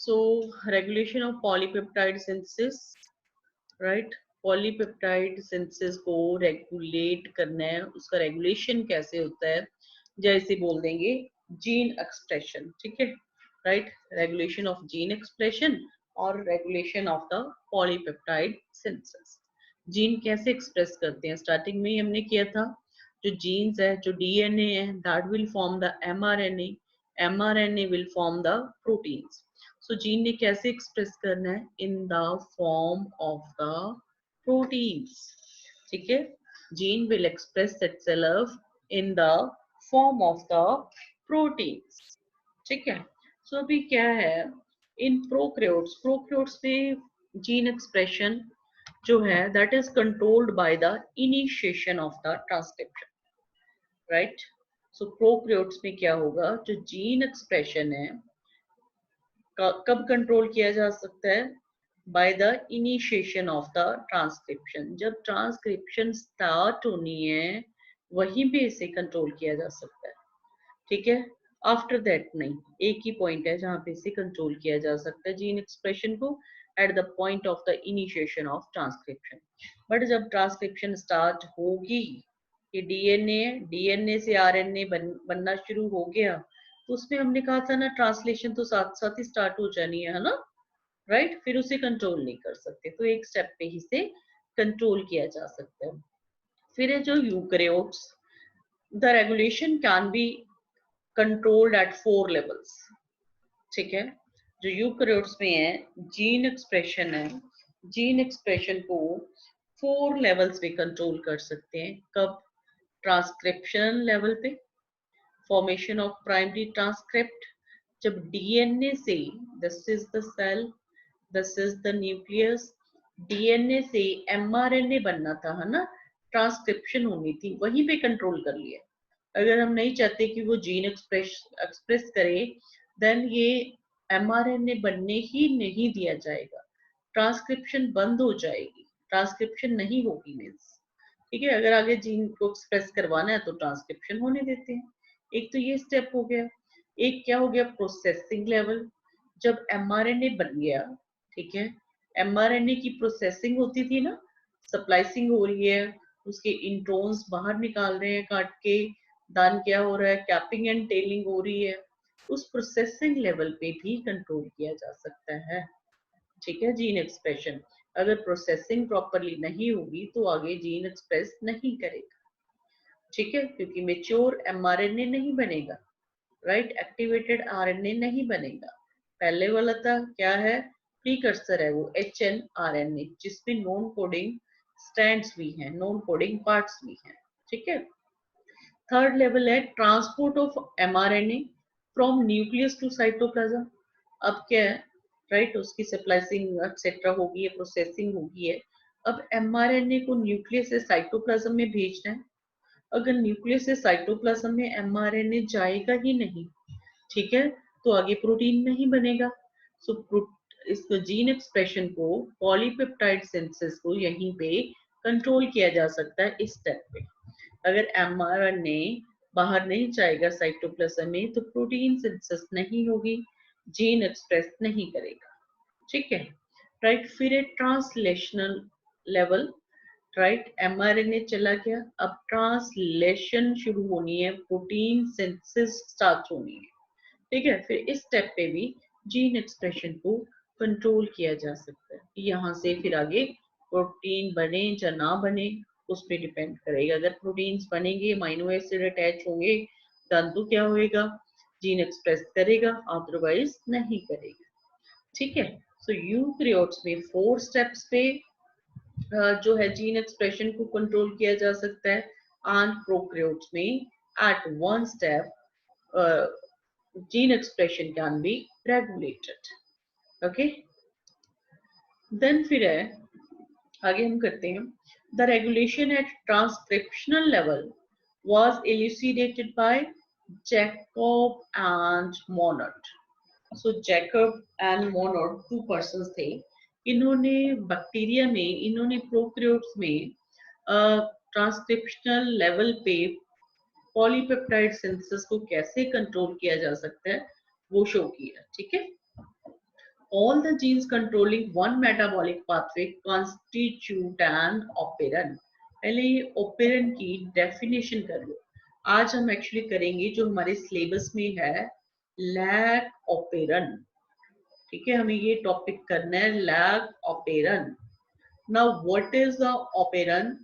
So regulation of polypeptide synthesis, right? Polypeptide synthesis को regulate करना है, उसका रेगुलेशन कैसे होता है, जैसे बोल देंगे जीन एक्सप्रेशन, ठीक है, right? Regulation of gene expression और regulation of the polypeptide synthesis. Gene कैसे एक्सप्रेस करते हैं, स्टार्टिंग में ही हमने किया था, जो जीन्स है, जो डीएनए है, that will form the mRNA, mRNA will form the proteins. So gene ने कैसे एक्सप्रेस करना है, in the form of the proteins, ठीक है? Gene will express itself in the form of the proteins, ठीक है? So अभी क्या है, इन प्रोकैरियोट्स में जीन एक्सप्रेशन जो है that is controlled by the initiation of the transcription, right? So prokaryotes में क्या होगा, जो जीन एक्सप्रेशन है कब कंट्रोल किया जा सकता है, by the initiation of the transcription. जब ट्रांसक्रिप्शन स्टार्ट होनी है वहीं पे इसे कंट्रोल किया जा सकता है, ठीक है? आफ्टर दैट नहीं, एक ही पॉइंट है जहां पे इसे कंट्रोल किया जा सकता है जीन एक्सप्रेशन को, at the point of the initiation of transcription. But जब ट्रांसक्रिप्शन स्टार्ट होगी, ये डीएनए से आरएनए बनना शुरू हो गया, तो उसमें हमने कहा था ना, ट्रांसलेशन तो साथ साथ ही स्टार्ट हो जानी है ना, राइट? फिर उसे कंट्रोल नहीं कर सकते, तो एक स्टेप पे ही से कंट्रोल किया जा सकता है। फिर है जो eukaryotes, the regulation can be controlled at 4 levels, ठीक है? जो यूकैरियोट्स में है, जीन एक्सप्रेशन है, जीन एक्सप्रेशन को 4 लेवल्स पे कंट्रोल कर सकते हैं। कब? ट्रांसक्रिप्शन लेवल पे, फॉर्मेशन ऑफ प्राइमरी ट्रांसक्रिप्ट, जब डीएनए से, this is the cell, this is the nucleus, DNA से एमआरएनए बनना था, है ना? ट्रांसक्रिप्शन होनी थी, वहीं पे कंट्रोल कर लिया। अगर हम नहीं चाहते कि वो जीन एक्सप्रेस करे, देन ये एमआरएनए बनने ही नहीं दिया जाएगा, ट्रांसक्रिप्शन बंद हो जाएगी, ट्रांसक्रिप्शन नहीं होगी मीन्स, ठीक है? अगर आगे जीन को एक्सप्रेस करवाना है तो ट्रांसक्रिप्शन होने देते हैं। एक तो ये स्टेप हो गया। एक क्या हो गया, प्रोसेसिंग लेवल, जब एमआरएनए बन गया, ठीक है? एमआरएनए की प्रोसेसिंग होती थी ना, स्प्लाइसिंग हो रही है, उसके इंट्रोन्स बाहर निकाल रहे हैं काट के, दान क्या हो रहा है, कैपिंग एंड टेलिंग हो रही है, उस प्रोसेसिंग लेवल पे भी कंट्रोल किया जा सकता है, ठीक है? जीन एक्सप्रेशन अगर प्रोसेसिंग प्रॉपरली नहीं होगी तो आगे जीन एक्सप्रेस नहीं करेगा, ठीक है? क्योंकि मेच्योर एमआरएनए नहीं बनेगा, राइट? एक्टिवेटेड आरएनए नहीं बनेगा। पहले वाला था क्या है, प्रीकर्सर है वो एचएनआरएनए, जिसमें नॉन कोडिंग स्ट्रैंड्स भी हैं, नॉन कोडिंग पार्ट्स भी हैं, ठीक है? थर्ड लेवल है transport of mRNA from nucleus to cytoplasm. अब क्या है, राइट? उसकी स्प्लाइसिंग एक्सेट्रा होगी है, प्रोसेसिंग होगी है। अब एमआरएनए को न्यूक्लियस से साइटोप्लाज्म में भेजना है। अगर न्यूक्लियस से साइटोप्लाज्म में एमआरएनए जाएगा ही नहीं, ठीक है, तो आगे प्रोटीन नहीं बनेगा। सो इस जीन एक्सप्रेशन को, पॉलीपेप्टाइड सिंथेसिस को यहीं पे कंट्रोल किया जा सकता है, इस स्टेप पे। अगर एमआरएनए बाहर नहीं जाएगा साइटोप्लाज्म में तो प्रोटीन सिंथेसिस नहीं होगी, जीन एक्सप्रेस नहीं करेगा, ठीक है, राइट? फिर है ट्रांसलेशनल लेवल, राइट? एमआरएनए चला गया, अब ट्रांसलेशन शुरू होनी है, प्रोटीन सिंथेसिस स्टार्ट होनी है, ठीक है? फिर इस स्टेप पे भी जीन एक्सप्रेशन को कंट्रोल किया जा सकता है। यहाँ से फिर आगे प्रोटीन बने या ना बने उस पर डिपेंड करेगा। अगर प्रोटीन्स बनेंगे, अमीनो एसिड अटैच होंगे, तंतु क्या होएगा, जीन एक्सप्रेस करेगा, अदरवाइज नहीं करेगा, ठीक है? सो यूकैरियोट्स में 4 स्टेप्स पे जो है जीन एक्सप्रेशन को कंट्रोल किया जा सकता है, एंड प्रोकैरियोट्स में at one step gene expression can be regulated, okay? then फिर है, आगे हम करते हैं, the regulation at transcriptional level was elucidated by Jacob and Monod. So Jacob and Monod 2 persons थे, इन्होंने बैक्टीरिया में, इन्होंने प्रोकैरियोट्स में ट्रांसक्रिप्शनल लेवल पे पॉलीपेप्टाइड सिंथेसिस को कैसे कंट्रोल किया जा सकता है वो शो किया, ठीक है? all the genes controlling one metabolic pathway constitute an operon. पहले ये operon की definition कर लो. आज हम actually करेंगे जो हमारे syllabus में है lac operon. ठीक है, हमें ये टॉपिक करना है lac operon. Now what is the operon?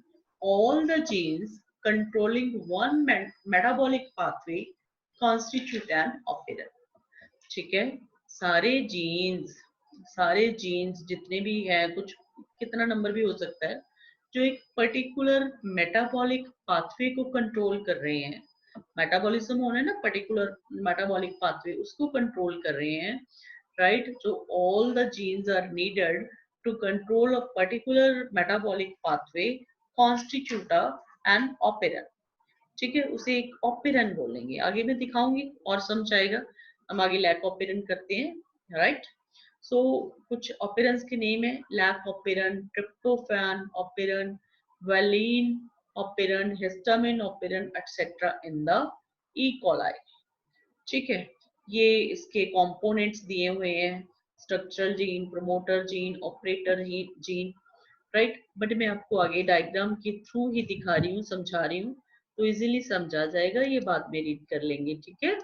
All the genes controlling one metabolic pathway constitute an operon. ठीक है, सारे जीन्स जितने भी हैं, कुछ कितना नंबर भी हो सकता है, जो एक पर्टिकुलर मेटाबॉलिक पाथवे को कंट्रोल कर रहे हैं. मेटाबॉलिज्म होना है ना, पर्टिकुलर मेटाबॉलिक पाथवे, उसको कंट्रोल कर रहे हैं, राइट. जो all the genes are needed to control a particular metabolic pathway constitute an operon. ठीक है, उसे एक ऑपेरन बोलेंगे. आगे मैं दिखाऊंगी और समझाएगा. हम आगे लैक ऑपेरन करते हैं, राइट. सो कुछ ऑपेरन्स के नेम है: lac operon, tryptophan operon, valine operon, histamine operon etcetera in the E coli. ठीक है, ये इसके कंपोनेंट्स दिए हुए हैं: structural gene, promoter gene, operator gene, right. But मैं आपको आगे डायग्राम के थ्रू ही दिखा रही हूँ, समझा रही हूँ, तो इजीली समझा जाएगा. ये बात में रीड कर लेंगे. ठीक है.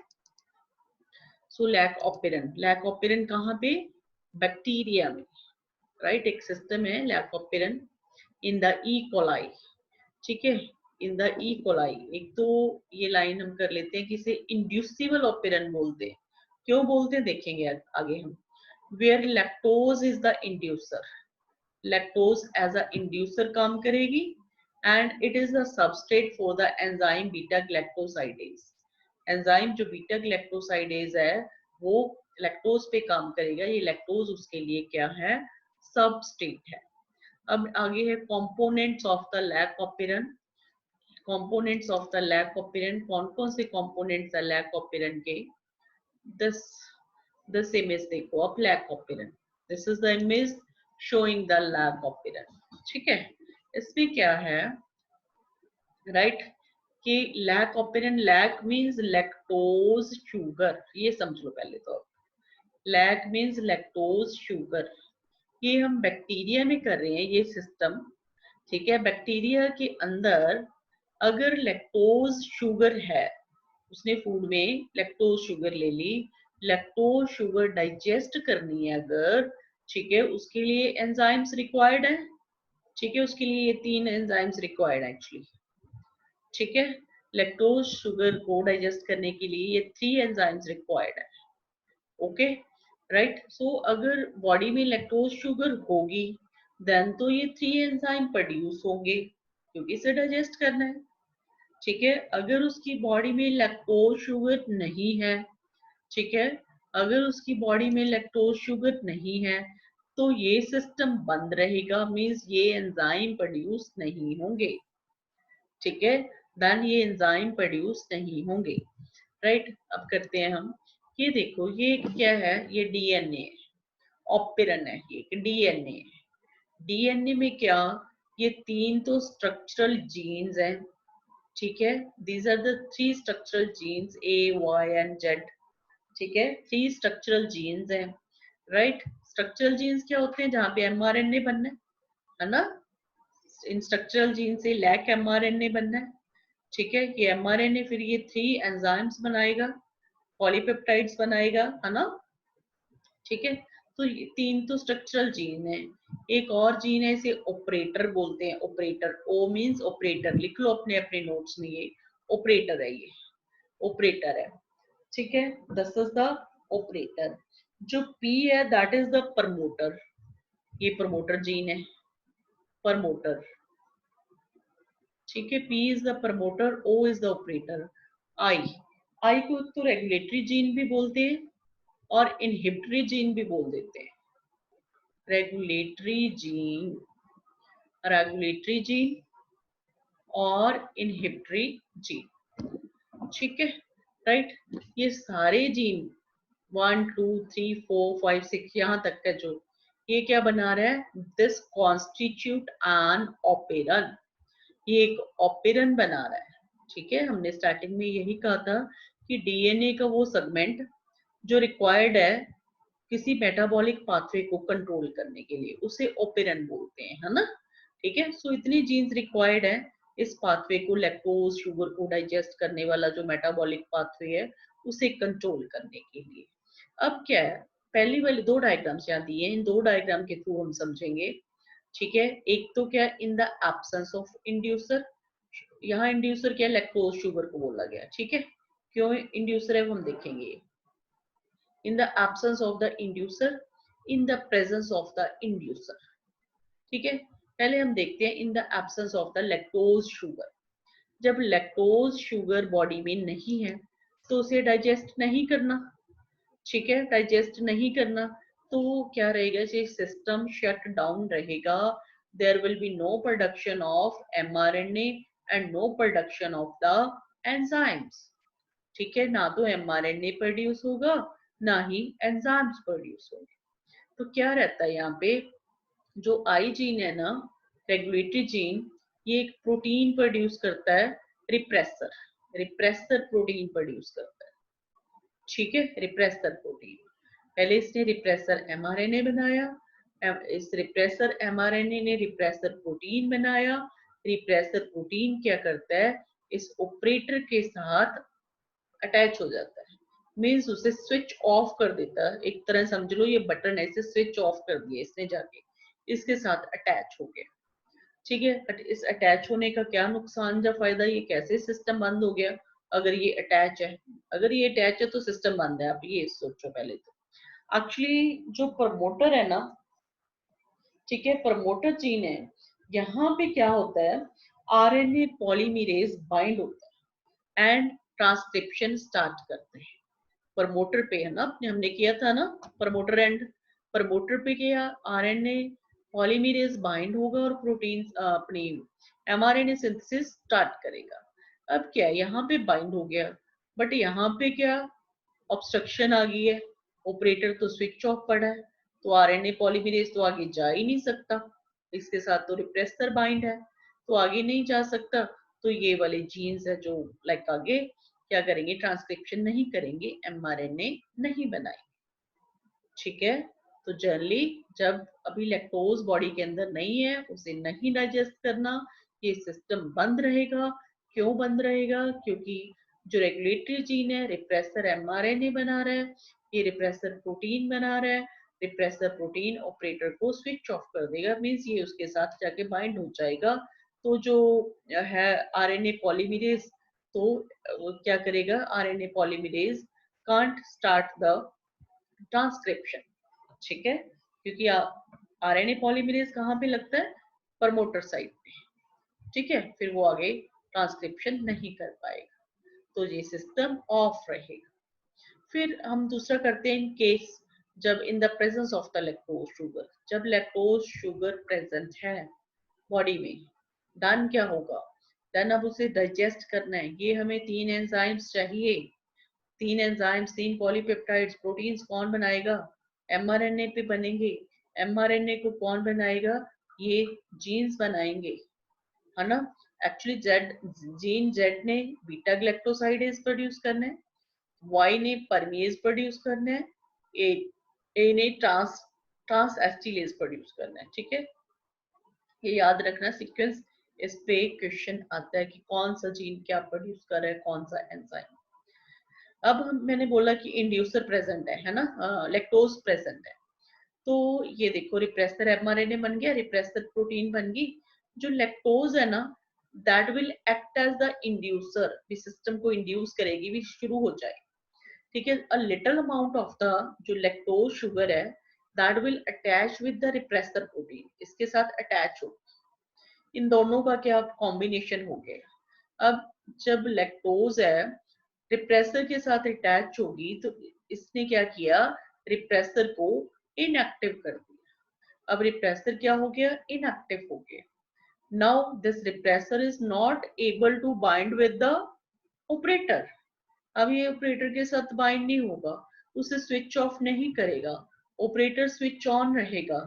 सो लैक ऑपेरन कहाँ पे? बैक्टीरिया में, राइट. एक सिस्टम है lac operon in the E coli. ठीक है, इन द ई कोलाई. एक तो ये लाइन हम कर लेते हैं कि इसे इंड्यूसिबल ऑपेरन बोलते हैं. क्यों बोलते हैं देखेंगे आगे हम. Where lactose is the inducer, lactose as a inducer काम करेगी, and it is the substrate for the enzyme beta galactosidase. Enzyme जो बीटा ग्लैक्टोसाइडेज है वो लैक्टोज पे काम करेगा. ये लैक्टोज उसके लिए क्या है? सबस्ट्रेट है. अब आगे है components of the lac operon. Components of the lac operon, कौन कौन से कंपोनेंट्स है लैक ऑपेरन के? दिस इमेज देखो आप, lac operon. This is the image showing the lac operon. ठीक है, इसमें क्या है, राइट, कि lac operon, lac means lactose sugar. ये समझ लो पहले तो. Lac means lactose sugar. ये हम बैक्टीरिया में कर रहे हैं ये सिस्टम. ठीक है, बैक्टीरिया के अंदर अगर लैक्टोज शुगर है, उसने फूड में लैक्टोज शुगर ले ली, लैक्टोज शुगर डाइजेस्ट करनी है अगर, ठीक है, उसके लिए एंजाइम्स रिक्वायर्ड है. ठीक है, उसके लिए ये 3 एंजाइम्स रिक्वायर्ड है एक्चुअली. ठीक है, लैक्टोज शुगर को डाइजेस्ट करने के लिए ये 3 एंजाइम्स रिक्वायर्ड है. Okay, right. सो अगर बॉडी में लैक्टोज शुगर होगी देन तो ये 3 एंजाइम प्रोड्यूस होंगे क्योंकि इसे डाइजेस्ट करना है. ठीक है, अगर उसकी बॉडी में लैक्टोज शुगर नहीं है, ठीक है, अगर उसकी बॉडी में लैक्टोज शुगर नहीं है तो ये सिस्टम बंद रहेगा, मींस ये एंजाइम प्रोड्यूस नहीं होंगे. ठीक है, देन ये एंजाइम प्रोड्यूस नहीं होंगे, राइट. अब करते हैं हम. ये देखो, ये क्या है? ये डीएनए ऑपेरन है. ये डीएनए. डीएनए में क्या, ये 3 तो स्ट्रक्चरल जीन्स हैं. ठीक है, these are the 3 structural genes, A Y and Z. ठीक है, 3 स्ट्रक्चरल जीन्स हैं, राइट. स्ट्रक्चरल जीन्स क्या होते हैं? जहां पे एमआरएनए बनना है ना. इन स्ट्रक्चरल जीन से लैक एमआरएनए बनना है. ठीक है, ये एमआरएनए फिर ये 3 एंजाइम्स बनाएगा, पॉलीपेप्टाइड्स बनाएगा, है ना. ठीक है, तो ये 3 तो स्ट्रक्चरल जीन है. एक और जीन है, इसे ऑपरेटर बोलते हैं. ऑपरेटर, ओ मींस ऑपरेटर. लिख लो अपने अपने नोट्स में, ये ऑपरेटर है. ये ऑपरेटर है. ठीक है, दिस इज द ऑपरेटर. जो पी है दैट इज द प्रमोटर. ये प्रमोटर जीन है, प्रमोटर. ठीक है, P is the promoter, O is the operator. I को तो रेगुलेटरी जीन भी बोलते हैं और इनहिबिटरी जीन भी बोल देते हैं. रेगुलेटरी जीन और इनहिबिटरी जीन. ठीक है, राइट. ये सारे जीन 1 2 3 4 5 6 यहाँ तक का जो ये क्या बना रहा है, दिस कॉन्स्टिट्यूट एन ऑपेरन. ये एक ऑपेरन बना रहा है. ठीक है, हमने स्टार्टिंग में यही कहा था कि डीएनए का वो सेगमेंट जो रिक्वायर्ड है किसी मेटाबॉलिक पाथवे को कंट्रोल करने के लिए, उसे ओपेरन बोलते हैं, है ना। ठीक है, सो इतनी जीन्स रिक्वायर्ड है इस पाथवे को, लैक्टोज शुगर को डाइजेस्ट करने वाला जो मेटाबॉलिक पाथवे है उसे कंट्रोल करने के लिए। अब क्या है, पहली वाली दो डायग्राम्स यहाँ दिए हैं, इन दो डायग्राम के थ्रू हम समझेंगे। ठीक है, एक तो क्या, in the absence of inducer, यहाँ इंड्यूसर क्या, लैक्टोज शुगर को बोला गया। ठीक है, क्यों इंड्यूसर है वो हम देखेंगे। in the absence of the inducer, in the presence of the inducer। ठीक है, पहले हम देखते हैं in the absence of the lactose sugar। जब लैक्टोज शुगर बॉडी में नहीं है तो उसे डाइजेस्ट नहीं करना। ठीक है, डाइजेस्ट नहीं करना तो क्या रहेगा, ये सिस्टम शट डाउन रहेगा। There will be no production of mRNA and no production of the enzymes. ठीक है, ना तो mRNA प्रोड्यूस होगा ना ही एंजाइम्स प्रोड्यूस होंगे। तो क्या रहता है यहाँ पे, जो आई जीन है ना, रेगुलेटरी जीन, ये एक प्रोटीन प्रोड्यूस करता है, रिप्रेसर, रिप्रेसर प्रोटीन प्रोड्यूस करता है। ठीक है, रिप्रेसर प्रोटीन, पहले इसने रिप्रेसर mRNA बनाया, इस रिप्रेसर mRNA ने रिप्रेसर प्रोटीन बनाया। रिप्रेसर प्रोटीन क्या करता है, इस ऑपरेटर के साथ अटैच हो जाता है, मीन्स उसे स्विच ऑफ कर देता है। एक तरह समझ लो ये बटन ऐसे स्विच ऑफ कर दिया इसने जाके, इसके साथ अटैच हो गया। ठीक है, इस अटैच होने का क्या नुकसान या फायदा, ये कैसे सिस्टम बंद हो गया। अगर ये अटैच है, अगर ये अटैच है तो सिस्टम बंद है, आप ये सोचो पहले तो। एक्चुअली जो प्रमोटर है ना, ठीक है, प्रमोटर जीन है, यहाँ पे क्या होता है, आरएनए पॉलीमरेज बाइंड होता है एंड ट्रांसक्रिप्शन स्टार्ट करते हैं। प्रमोटर पे है ना, अपने हमने किया था ना, प्रमोटर एंड, प्रमोटर पे क्या, आरएनए पॉलीमरेज बाइंड होगा और प्रोटीन अपनी एमआरएनए सिंथेसिस स्टार्ट करेगा। अब क्या, यहाँ पे बाइंड हो गया, बट यहाँ पे क्या, ऑब्स्ट्रक्शन आ गई है, ऑपरेटर तो स्विच ऑफ पड़ा है, तो आरएनए पॉलीमरेज तो आगे जा ही नहीं सकता, इसके साथ तो रिप्रेसर बाइंड है, तो आगे नहीं जा सकता। तो ये वाले जीन्स है जो लाइक आगे क्या करेंगे, ट्रांसक्रिप्शन नहीं करेंगे, एमआरएनए नहीं बनाएंगे। ठीक है, तो जनरली जब अभी लैक्टोज बॉडी के अंदर नहीं है, उसे नहीं डाइजेस्ट करना, ये सिस्टम बंद रहेगा। क्यों बंद रहेगा, क्योंकि जो रेगुलेटरी जीन है रिप्रेसर एमआरएनए बना रहा है, ये रिप्रेसर प्रोटीन बना रहा है। रिप्रेसर प्रोटीन ऑपरेटर को स्विच ऑफ कर देगा, मीन्स ये उसके साथ जाके बाइंड हो जाएगा। तो जो है आरएनए पॉलीमरेज, तो क्या करेगा, RNA polymerase can't start the transcription. ठीक है, क्योंकि आरएनए पॉलीमरेज कहाँ पे लगता है, प्रमोटर साइट पे। ठीक है, फिर वो आगे ट्रांसक्रिप्शन नहीं कर पाएगा, तो ये सिस्टम ऑफ रहेगा। फिर हम दूसरा करते हैं, इन केस जब in the presence of the lactose sugar, जब लैक्टोज शुगर प्रेजेंट है बॉडी में, डन क्या होगा, देन अब उसे डाइजेस्ट करना है। ये हमें तीन एंजाइम्स चाहिए, तीन एंजाइम्स, तीन पॉलीपेप्टाइड्स, प्रोटीन्स कौन बनाएगा, एमआरएनए पे बनेंगे। एमआरएनए को कौन बनाएगा, ये जीन्स बनाएंगे, है ना। एक्चुअली जेड, जीन जेड ने बीटा ग्लैक्टोसाइडेज प्रोड्यूस करना है, वाई ने परमेज प्रोड्यूस करना है, ए ने ट्रांस एस्टिलेज प्रोड्यूस करना है। ठीक है, ये याद रखना सीक्वेंस, इस पे क्वेश्चन आता है कि कौन सा जीन क्या प्रोड्यूस कर रहा है, कौन सा एंजाइम। अब मैंने बोला कि इंड्यूसर प्रेजेंट है ना, लैक्टोज प्रेजेंट है, तो ये देखो रिप्रेसर एमआरएनए बन गया, रिप्रेसर प्रोटीन बन गई। जो लैक्टोज है ना, that will act as the inducer, भी सिस्टम को इंड्यूस करेगी, भी शुरू हो जाए। ठीक है, a little amount of the जो लैक्टोज शुगर है, that will attach with the repressor protein, इसके साथ अटैच हो, इन दोनों का क्या कॉम्बिनेशन हो गया। अब जब लैक्टोज है रिप्रेसर के साथ अटैच होगी, तो इसने क्या किया, रिप्रेसर को इनएक्टिव कर दिया। अब रिप्रेसर क्या हो गया, इनएक्टिव हो गया। Now this repressor is not able to bind with the operator. अब ये ऑपरेटर के साथ बाइंड नहीं होगा, उसे स्विच ऑफ नहीं करेगा, ऑपरेटर स्विच ऑन रहेगा।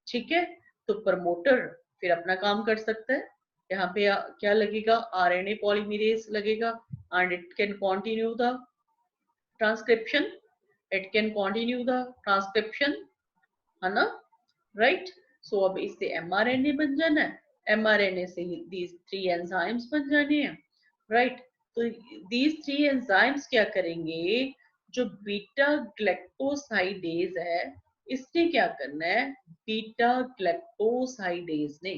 ठीक है, तो प्रमोटर फिर अपना काम कर सकता है। यहाँ पे क्या लगेगा, आरएनए पॉलीमरेज लगेगा and it can continue the transcription. It can continue the transcription, है ना, राइट। सो अब इससे mRNA बन जाना है, mRNA से these 3 एंजाइम्स बन जाने हैं, राइट। तो these 3 एंजाइम्स क्या करेंगे, जो बीटा ग्लैक्टोसाइडेज है इसने क्या करना है, बीटा ग्लैक्टोसाइडेज ने,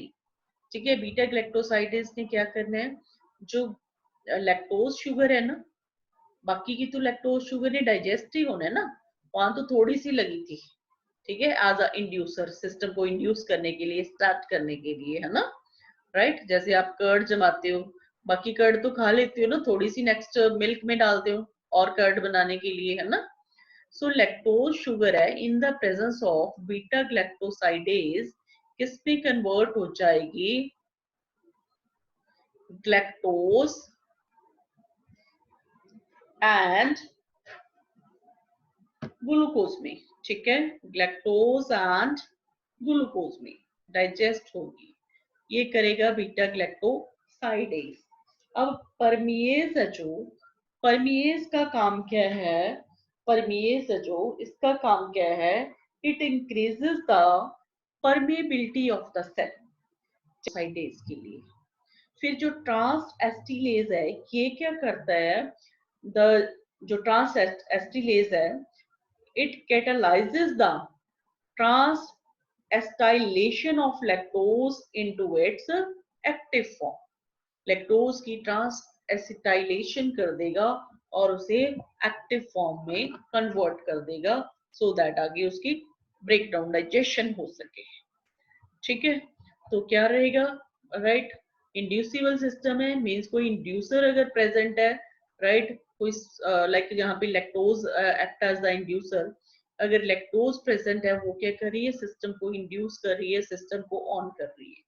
ठीक है, बीटा ग्लैक्टोसाइडेज ने क्या करना है, जो लैक्टोज शुगर है ना, बाकी की तो लैक्टोज शुगर ने डाइजेस्ट ही होना है ना, वहां तो थोड़ी सी लगी थी, ठीक है, एज अ इंड्यूसर, सिस्टम को इंड्यूस करने के लिए, स्टार्ट करने के लिए, है ना, राइट। जैसे आप कर्ड जमाते हो, बाकी कर्ड तो खा लेते हो ना, थोड़ी सी नेक्स्ट मिल्क में डालते हो और कर्ड बनाने के लिए, है ना। सो लैक्टोज शुगर है in the presence of beta galactosidase किस पे कन्वर्ट हो जाएगी, ग्लैक्टोज एंड ग्लूकोज में, ठीक है, ग्लैक्टोज एंड ग्लूकोज में डाइजेस्ट होगी, ये करेगा बीटा ग्लैक्टोसाइडेज। अब परमिएज है जो, परमिएज का काम क्या है, परमिएज है जो, इसका काम क्या है, it increases the permeability of the cell साइडेज के लिए। फिर जो ट्रांस एस्टिलेज है ये क्या करता है, द जो ट्रांस एस्टिलेज है it catalyzes the trans-acetylation of lactose into its active form. Lactose की ट्रांस एसिटाइलेशन कर देगा और उसे एक्टिव फॉर्म में कन्वर्ट कर देगा, सो दैट आगे उसकी ब्रेकडाउन डाइजेशन हो सके, ठीक है। तो क्या रहेगा, राइट, इंड्यूसिबल सिस्टम है, मींस कोई इंड्यूसर अगर प्रेजेंट है, राइट, कोई लाइक यहाँ पे lactose act as the inducer, अगर लैक्टोज प्रेजेंट है वो क्या कर रही है, सिस्टम को इंड्यूस कर रही है, सिस्टम को ऑन कर रही है,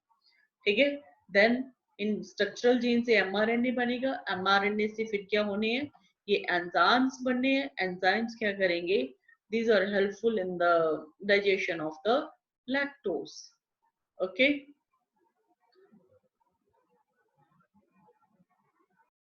ठीक है। देन इन स्ट्रक्चरल जीन से mRNA बनेगा, mRNA से फिर क्या होने हैं, ये एंजाइम्स बनने हैं, एंजाइम्स क्या करेंगे, these are helpful in the digestion of the lactose, okay।